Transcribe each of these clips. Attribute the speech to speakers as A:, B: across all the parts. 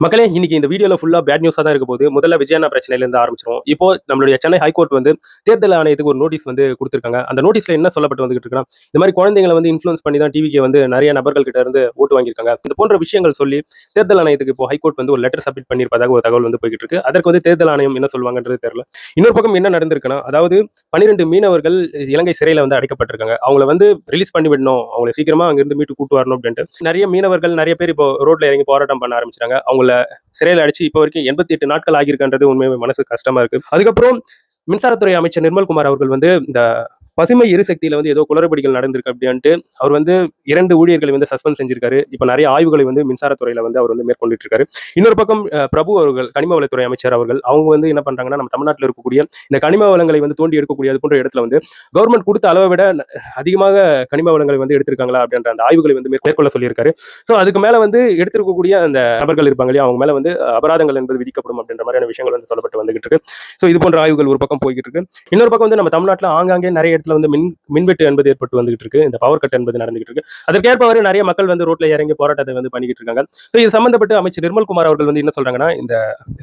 A: மக்களே இன்னைக்கு இந்த வீடியோல ஃபுல்லா பேட் நியூஸா தான் இருக்க போகுது. முதல்ல விஜயண்ணா பிரச்சனையில இருந்து ஆரம்பிச்சிருவோம். இப்போ நம்மளுடைய சென்னை ஹைகோர்ட் வந்து தேர்தல் ஆணையத்துக்கு ஒரு நோட்டீஸ் வந்து குடுத்திருக்காங்க. அந்த நோட்டீஸ்ல என்ன சொல்லப்பட்டு வந்துகிட்டு இருக்குன்னா, இந்த மாதிரி குழந்தைங்கள வந்து இன்ஃப்ளூயன்ஸ் பண்ணி தான் டிவிக்கு வந்து நெறைய நபர்கள் கிட்ட இருந்து ஓட்டு வாங்கியிருக்காங்க. இது போன்ற விஷயங்கள் சொல்லி தேர்தல் ஆணையத்துக்கு இப்போ ஹைகோர்ட் வந்து ஒரு லெட்டர் சப்மிட் பண்ணியிருப்பதாக ஒரு தகவல் வந்து போய்க்கிட்டு இருக்கு. அதற்கு வந்து தேர்தல் ஆணையம் என்ன சொல்வாங்கன்றது தெரியல. இன்னொரு பக்கம் என்ன நடந்திருக்குன்னா, அதாவது 12 மீனவர்கள் இலங்கை சிறையில வந்து அடைக்கப்பட்டிருக்காங்க. அவங்கள வந்து ரிலீஸ் பண்ணி விடணும். அவங்கள சீக்கிரமா அங்கிருந்து மீட்டு கூட்டு வரணும் அப்படின்ட்டு நெறைய மீனவர்கள் நெறைய பேர் இப்போ ரோட்ல இறங்கி போராட்டம் பண்ண ஆரம்பிச்சுட்டாங்க. அவங்கள சிறையில் அடைச்சு இப்போ வரைக்கும் 88 நாட்கள் ஆகியிருக்கின்றது உண்மையாவே மனசு கஷ்டமா இருக்கு. அதுக்கப்புறம் மின்சாரத்துறை அமைச்சர் நிர்மல்குமார் அவர்கள் வந்து இந்த பசுமை எரிசக்தியில வந்து ஏதோ குளறுபடிகள் நடந்திருக்கு அப்படின்ட்டு அவர் வந்து 2 ஊழியர்களை வந்து சஸ்பெண்ட் செஞ்சிருக்காரு. இப்போ நிறைய ஆய்வுகளை வந்து மின்சாரத்துறையில வந்து அவர் வந்து மேற்கொண்டுட்டு இருக்காரு. இன்னொரு பக்கம் பிரபு அவர்கள் கனிம வளத்துறை அமைச்சர் அவர்கள் அவங்க வந்து என்ன பண்றாங்கன்னா, நம்ம தமிழ்நாட்டில் இருக்கக்கூடிய இந்த கனிம வளங்களை வந்து தோண்டி எடுக்கக்கூடிய அது போன்ற இடத்துல வந்து கவர்மெண்ட் கொடுத்த அளவை விட அதிகமாக கனிம வளங்களை வந்து எடுத்திருக்காங்களா அப்படின்ற அந்த ஆய்வுகளை வந்து மேற்கொள்ள சொல்லியிருக்காரு. ஸோ அதுக்கு மேல வந்து எடுத்திருக்கக்கூடிய அந்த நபர்கள் இருப்பாங்க இல்லையா, அவங்க மேல வந்து அபராதங்கள் என்பது விதிக்கப்படும் அப்படின்ற மாதிரியான விஷயங்கள் வந்து சொல்லப்பட்டு வந்துகிட்டு இருக்கு. ஸோ இது போன்ற ஆய்வுகள் ஒரு பக்கம் போய்கிட்டு இருக்கு. இன்னொரு பக்கம் வந்து நம்ம தமிழ்நாட்டில் ஆங்காங்கே நிறைய இடத்துல வந்து மின்வெட்டு என்பது ஏற்பட்டு வந்துகிட்டு இருக்கு. இந்த பவர் கட் என்பது நடந்துகிட்டு இருக்கு. அதற்கேற்ப நிறைய மக்கள் வந்து ரோட்ல இறங்கி போராட்டத்தை வந்து பண்ணிக்கிட்டு இருக்காங்க. ஸோ இது சம்பந்தப்பட்டு அமைச்சர் நிர்மல்குமார் அவர்கள் வந்து என்ன சொல்றாங்கன்னா, இந்த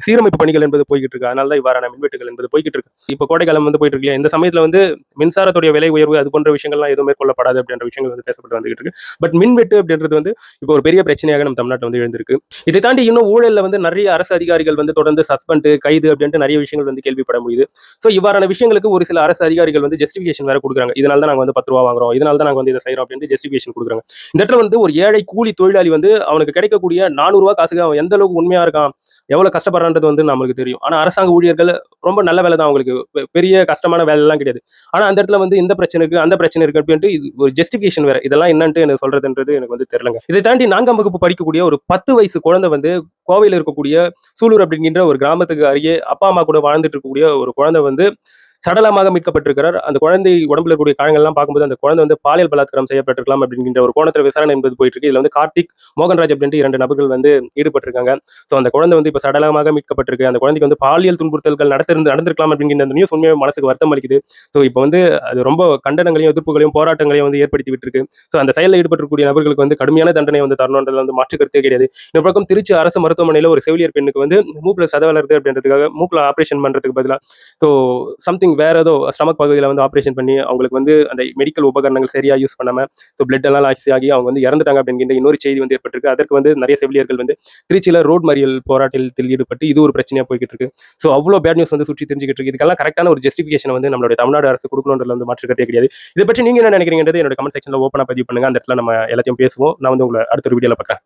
A: சீரமைப்பு பணிகள் என்பது போய்கிட்டு இருக்கு. அதனால தான் இவ்வாறான மின்வெட்டுகள் என்பது போய்கிட்டு இருக்கு. இப்போ கோடைக்காலம் வந்து போயிட்டு இருக்கு. இந்த சமயத்துல வந்து மின்சாரத்துடைய விலை உயர்வு அது போன்ற விஷயங்கள்லாம் எதுவும் மேற்கொள்ளப்படாது அப்படின்ற விஷயங்கள் வந்து பேசப்பட்டு வந்துகிட்டு இருக்கு. பட் மின்வெட்டு அப்படின்றது வந்து இப்போ ஒரு பெரிய பிரச்சனையாக நம்ம தமிழ்நாட்டில் வந்து எழுந்திருக்கு. இதை தாண்டி இன்னும் ஊழல்ல வந்து நிறைய அரசு அதிகாரிகள் வந்து தொடர்ந்து சஸ்பெண்ட் கைது அப்படின்ட்டு நிறைய விஷயங்கள் வந்து கேள்விப்பட முடியுது. ஸோ இவ்வாறான விஷயங்களுக்கு ஒரு சில அரசு அதிகாரிகள் வந்து ஜஸ்டிஃபிகேஷன் வேற கொடுக்குறாங்க. இதனால தான் நாங்கள் வந்து 10 ரூபா வாங்குறோம், இதனால தான் நாங்கள் வந்து இதை செய்யறோம் அப்படின்ட்டு ஜஸ்டிஃபிகேஷன் கொடுக்குறாங்க. இந்த இடத்துல வந்து ஒரு ஏழை கூலி தொழிலாளி வந்து அவனுக்கு கிடைக்கக்கூடிய 400 ரூபா காசுக்கு அவன் எந்த அளவுக்கு உண்மையா இருக்கான், எவ்வளவு கஷ்டப்படுறான்றது வந்து நமக்கு தெரியும். ஆனா அரசாங்க ஊழியர்கள் ரொம்ப நல்ல வேலை தான், அவங்களுக்கு பெரிய கஷ்டமான வேலை எல்லாம் கிடையாது. ஆனா அந்த இடத்துல வந்து இந்த பிரச்சனை இருக்கு அந்த பிரச்சனை இருக்கு அப்படின்ட்டு இது ஒரு ஜஸ்டிஃபிகேஷன் வேற. இதெல்லாம் என்னன்ட்டு எனக்கு சொல்றதுன்றது எனக்கு வந்து தெரியலங்க. இதை தாண்டி 4ஆம் வகுப்பு படிக்கக்கூடிய ஒரு 10 வயசு குழந்தை வந்து கோவையில் இருக்கக்கூடிய சூலூர் அப்படிங்கிற ஒரு கிராமத்துக்கு அருகே அப்பா அம்மா கூட வாழ்ந்துட்டு இருக்கக்கூடிய ஒரு குழந்தை வந்து சடலமாக மீட்கப்பட்டிருக்கிறார். அந்த குழந்தை உடம்புல இருக்கக்கூடிய காயங்கள்லாம் பார்க்கும்போது அந்த குழந்தை வந்து பாலியல் பலாத்காரம் செய்யப்பட்டிருக்கலாம் அப்படிங்கிற ஒரு கோணத்தில் விசாரணை என்பது போயிட்டு இருக்கு. இதுல வந்து கார்த்திக், மோகன்ராஜ் அப்படின்ட்டு 2 நபர்கள் வந்து ஈடுபட்டிருக்காங்க. ஸோ அந்த குழந்தை வந்து இப்போ சடலமாக மீட்கப்பட்டிருக்கு. அந்த குழந்தைக்கு வந்து பாலியல் துன்புறுத்தல்கள் நடந்திருக்கலாம் அப்படிங்கிற அந்த நியூஸ் உண்மையாக மனசுக்கு வருத்தம் அளிக்குது. ஸோ இப்போ வந்து அது ரொம்ப கண்டனங்களையும் எதிர்ப்புகளையும் போராட்டங்களையும் வந்து ஏற்படுத்தி விட்டுருக்கு. ஸோ அந்த செயலில் ஈடுபட்டிருக்கக்கூடிய நபர்களுக்கு வந்து கடுமையான தண்டனை வந்து தரணுன்றதுல வந்து மாற்று கருத்தே கிடையாது. இந்த பக்கம் திருச்சி அரசு மருத்துவமனையில் ஒரு செவிலியர் பெண்ணுக்கு வந்து மூக்குல சத வளருது அப்படின்றதுக்காக மூக்குல ஆபரேஷன் பண்றதுக்கு பதிலாக ஸோ சம்திங் வேற ஏதோ ஸ்டமக் பகுதியில் வந்து ஆப்ரேஷன் பண்ணி அவங்களுக்கு வந்து அந்த மெடிக்கல் உபகரணங்கள் சரியா யூஸ் பண்ணாம ஸோ பிளட் எல்லாம் லாக்ஸ் ஆகி அவங்க வந்து இறந்துட்டாங்க அப்படிங்கிற இன்னொரு செய்தி வந்து ஏற்பட்டிருக்கு. அதற்கு வந்து நிறைய செவிலியர்கள் வந்து திருச்சியில ரோட் மறியல் போராட்டத்தில் ஈடுபட்டு இது ஒரு பிரச்சனையா போய்கிட்டு இருக்கு. ஸோ அவ்வளோ பேட் நியூஸ் வந்து சுற்றி தெரிஞ்சுக்கிட்டு இருக்கு. இதுக்கெல்லாம் கரெக்டான ஒரு ஜஸ்டிஃபிகேஷன் வந்து நம்மளுடைய தமிழ்நாடு அரசு கொடுக்கணுன்றதுல வந்து மாற்றுக்கட்டே கிடையாது. இதை பற்றி நீங்க என்ன நினைக்கிறீங்கன்றது என்னோட கமெண்ட் செக்ஷன்ல ஓப்பனா பதிவு பண்ணுங்க. அந்த இடத்துல நம்ம எல்லாத்தையும் பேசுவோம். நான் வந்து உங்களை அடுத்த ஒரு வீடியோல பார்க்குறேன்.